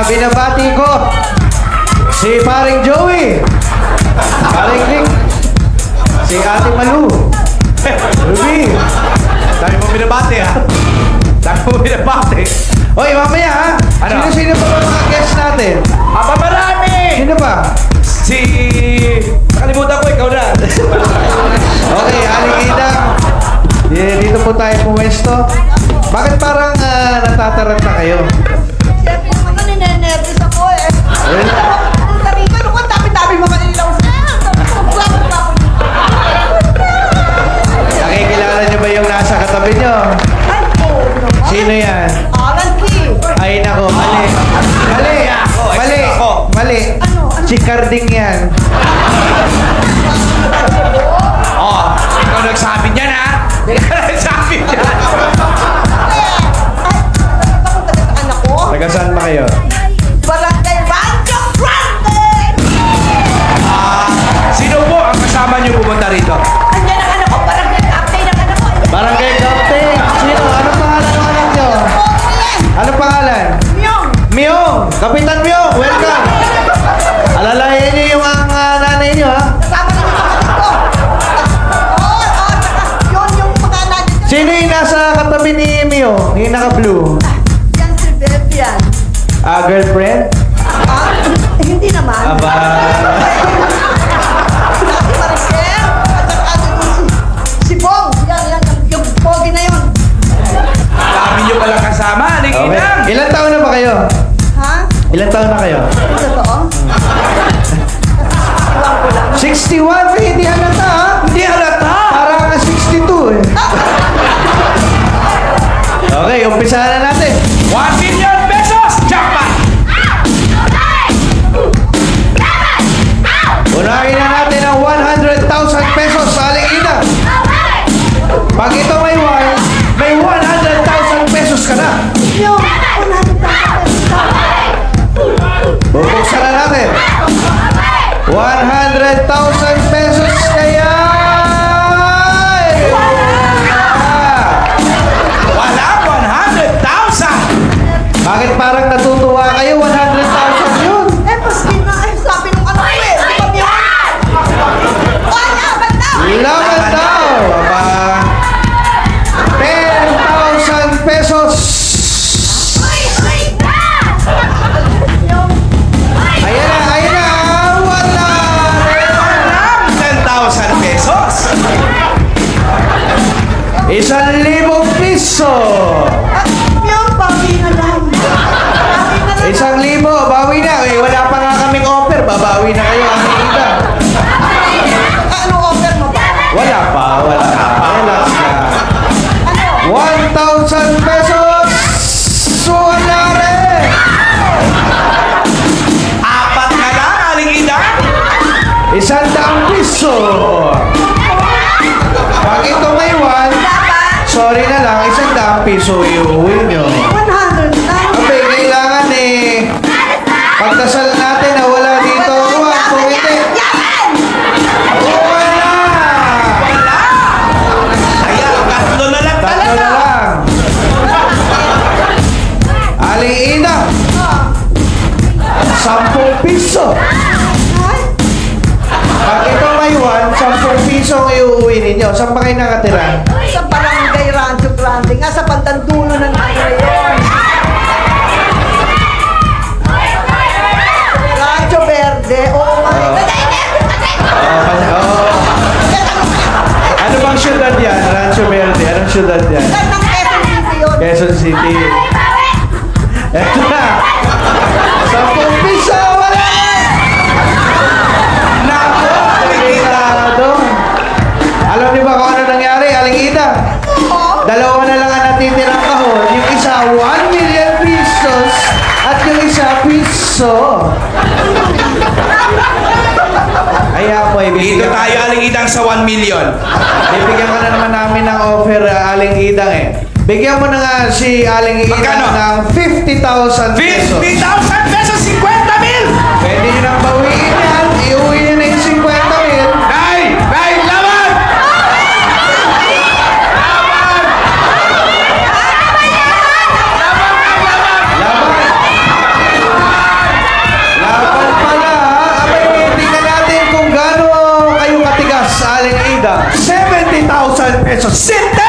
binabati ko si paring Joey, paring Nick, si Ate Malu, Ruby. Dami mo binabati ha. Dami mo binabati. Oy, mamaya ha. Ano? Sino pa ba mga guests natin? Aba, marami! Sino ba? Si... Nakalimutan ko, ikaw na. Okay, Aling Ida. Dito po tayo pumesto. Bakit parang natataranta kayo? Siyempre naman na ninenervous ako eh. Sabi ko, ano ko, dami-dami mga nilaw siya. Nakikilala niyo ba yung nasa katabi niyo? Ay, oo naman. Sino yan? Alan Key. Ay, nako, mali. Mali. Mali. Mali. Ano? Si Carding yan. Oh, ikaw nagsabi niyan ha? Ikaw nagsabi niyan. Anak ko? Taga saan ba kayo? Barangay Rancho Grande! Sino po ang kasama niyo pumunta rito? Andiyan ang anak ko, barangay captain ang anak ko. Barangay Captain. Sino? Anong pangalan ng anak niyo? Anong pangalan? Myong! Myong! Kapitan Myong! Welcome! Alalayan niyo yung nanay niyo ha? Kasama na yung kapatid ko. Oo, yun yung mga natin. Sino yung nasa katabi ni Myong? Yung naka-blue? Yan si Bebian. Girlfriend? Hindi naman. Aba. Si Maricel, at saka si Bong. Yan, yung pogi na yun. Dami niyo pala kasama, Aling Okay. Idang. Ilan taon na ba kayo? Ha? Ilan taon na kayo? Totoo? Iwan ko lang. 61! Hindi halata ha? Hindi halata. Parang 62 eh. Okay, umpisahan na natin. 1 million pesos! Jackpot! Unahin na natin ang 100,000 pesos sa Aling Ida. Pag ito may 100,000 pesos ka na. Yung 100,000. Bubuksan na natin. 100,000 pesos kaya. Wala, 100,000! Bakit parang natutuwa kayo? 100,000 yun. Eh, paski na. Eh, sabi nung anak ko eh. Di ba yun? Laban daw! Laban daw. Aba. 10,000 pesos. Ayan na. Wala. 10,000 pesos! 1,000 piso. Yung bawi na lang. Bawi na lang. 1,000. Bawi na. Eh, wala pa nga kaming offer. Babawi na kayo. Aling Ida. Ano offer mo ba? Wala pa. Relax na. Ano? 1,000 pesos. Wala rin. 4 na lang, Aling Idang. 100 piso. Pag ito may 1, sorry na lang, 100 piso iuwi nyo. 100 lang. Abay, kailangan eh. Pagdasal natin na wala dito. Kung hindi. Wala. Kaya, 3 na lang Tatlo talaga. na lang. Aling Ida, 10 piso. Pag ito may 1, 10 piso ang iuwi ninyo. Saan pa kayo nakatira? Sa barangay Rancho Grande. Nga sa pantandulo ng ngayon. Rancho Verde. Oo nga. Ano bang syudad yan? Rancho Verde. Anong syudad yan? Ng Quezon City yun. Quezon City. Eto na. 10 piso. Wala. Nako, Aling Ida. Alam niyo ba kung ano nangyari, Aling Ida? Oo. Dalawa na lang ang natitirang kahon. Yung isa, 1 million pesos. At yung isa, piso. Kaya po, Dito ibibigyan tayo, Aling Idang, sa 1 million. bibigyan ka na naman namin ng offer, Aling Idang eh. Bigyan mo na nga si Aling Idang Magkano? ng 50,000 pesos. 50,000 pesos, 50,000! Pwede nyo nang bawiin yan. Iuwi nyo na yung 50,000. Nay! Nay! Laban! Laban! Sinter!